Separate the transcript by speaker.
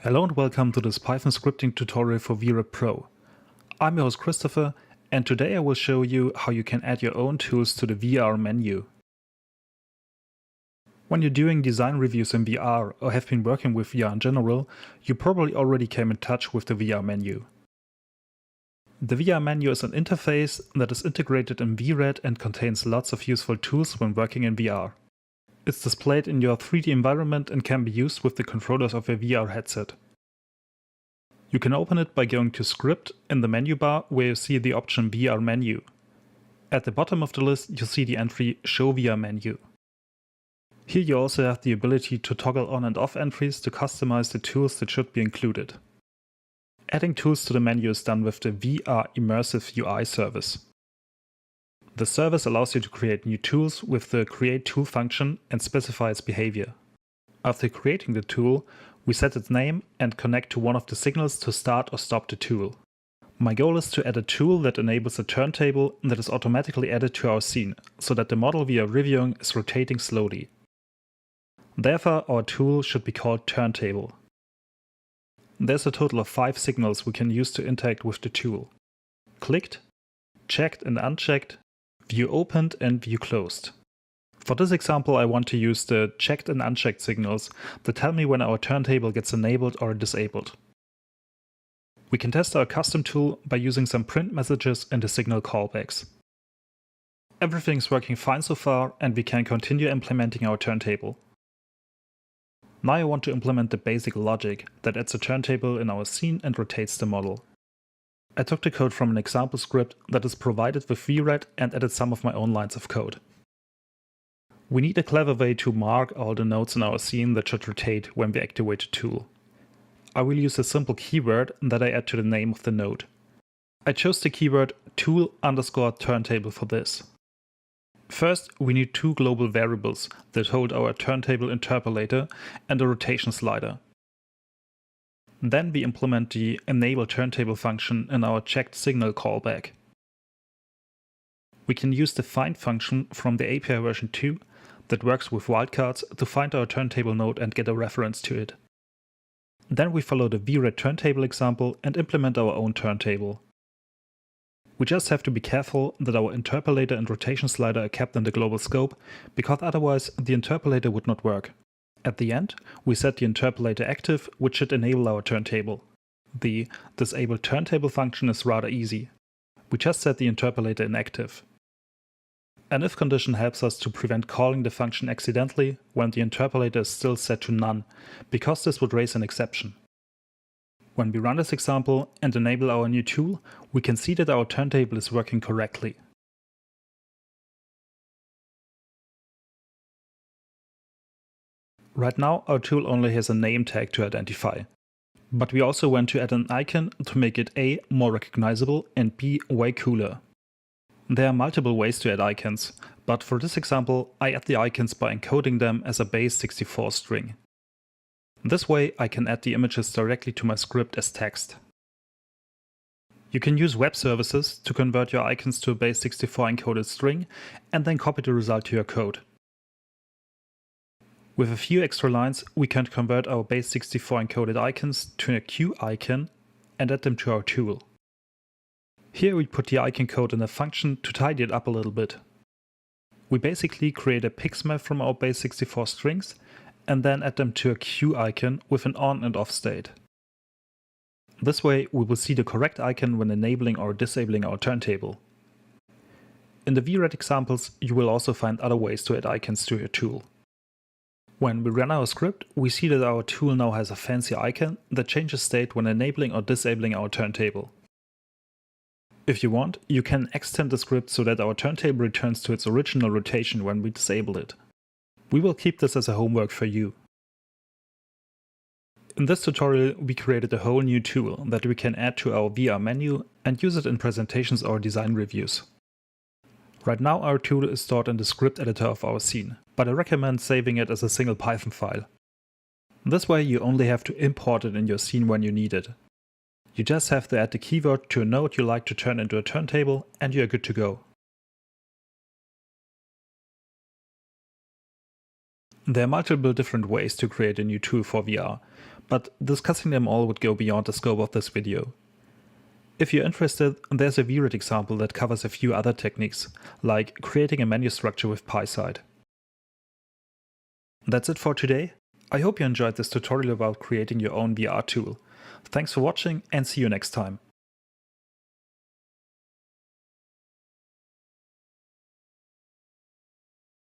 Speaker 1: Hello and welcome to this Python scripting tutorial for VRED Pro. I'm your host Christopher, and today I will show you how you can add your own tools to the VR menu. When you're doing design reviews in VR or have been working with VR in general, you probably already came in touch with the VR menu. The VR menu is an interface that is integrated in VRED and contains lots of useful tools when working in VR. It's displayed in your 3D environment and can be used with the controllers of your VR headset. You can open it by going to Script in the menu bar where you see the option VR menu. At the bottom of the list you see the entry Show VR menu. Here you also have the ability to toggle on and off entries to customize the tools that should be included. Adding tools to the menu is done with the VR Immersive UI service. The service allows you to create new tools with the Create Tool function and specify its behavior. After creating the tool, we set its name and connect to one of the signals to start or stop the tool. My goal is to add a tool that enables a turntable that is automatically added to our scene, so that the model we are reviewing is rotating slowly. Therefore, our tool should be called Turntable. There's a total of 5 signals we can use to interact with the tool: clicked, checked and unchecked, view opened and view closed. For this example I want to use the checked and unchecked signals that tell me when our turntable gets enabled or disabled. We can test our custom tool by using some print messages and the signal callbacks. Everything's working fine so far and we can continue implementing our turntable. Now I want to implement the basic logic that adds a turntable in our scene and rotates the model. I took the code from an example script that is provided with VRED and added some of my own lines of code. We need a clever way to mark all the nodes in our scene that should rotate when we activate the tool. I will use a simple keyword that I add to the name of the node. I chose the keyword tool_turntable for this. First, we need 2 global variables that hold our turntable interpolator and a rotation slider. Then we implement the enable turntable function in our checked signal callback. We can use the find function from the API version 2 that works with wildcards to find our turntable node and get a reference to it. Then we follow the VRED turntable example and implement our own turntable. We just have to be careful that our interpolator and rotation slider are kept in the global scope, because otherwise the interpolator would not work. At the end, we set the interpolator active, which should enable our turntable. The disable turntable function is rather easy. We just set the interpolator inactive. An if condition helps us to prevent calling the function accidentally when the interpolator is still set to none, because this would raise an exception. When we run this example and enable our new tool, we can see that our turntable is working correctly. Right now our tool only has a name tag to identify. But we also want to add an icon to make it A, more recognizable, and B, way cooler. There are multiple ways to add icons, but for this example I add the icons by encoding them as a base 64 string. This way I can add the images directly to my script as text. You can use web services to convert your icons to a base 64 encoded string and then copy the result to your code. With a few extra lines, we can convert our base 64 encoded icons to a Q icon and add them to our tool. Here we put the icon code in a function to tidy it up a little bit. We basically create a pixmap from our base 64 strings and then add them to a Q icon with an on and off state. This way we will see the correct icon when enabling or disabling our turntable. In the VRED examples you will also find other ways to add icons to your tool. When we run our script, we see that our tool now has a fancy icon that changes state when enabling or disabling our turntable. If you want, you can extend the script so that our turntable returns to its original rotation when we disable it. We will keep this as a homework for you. In this tutorial we created a whole new tool that we can add to our VR menu and use it in presentations or design reviews. Right now our tool is stored in the script editor of our scene, but I recommend saving it as a single Python file. This way you only have to import it in your scene when you need it. You just have to add the keyword to a node you like to turn into a turntable and you are good to go. There are multiple different ways to create a new tool for VR, but discussing them all would go beyond the scope of this video. If you're interested, there's a VRED example that covers a few other techniques, like creating a menu structure with PySide. That's it for today. I hope you enjoyed this tutorial about creating your own VR tool. Thanks for watching and see you next time.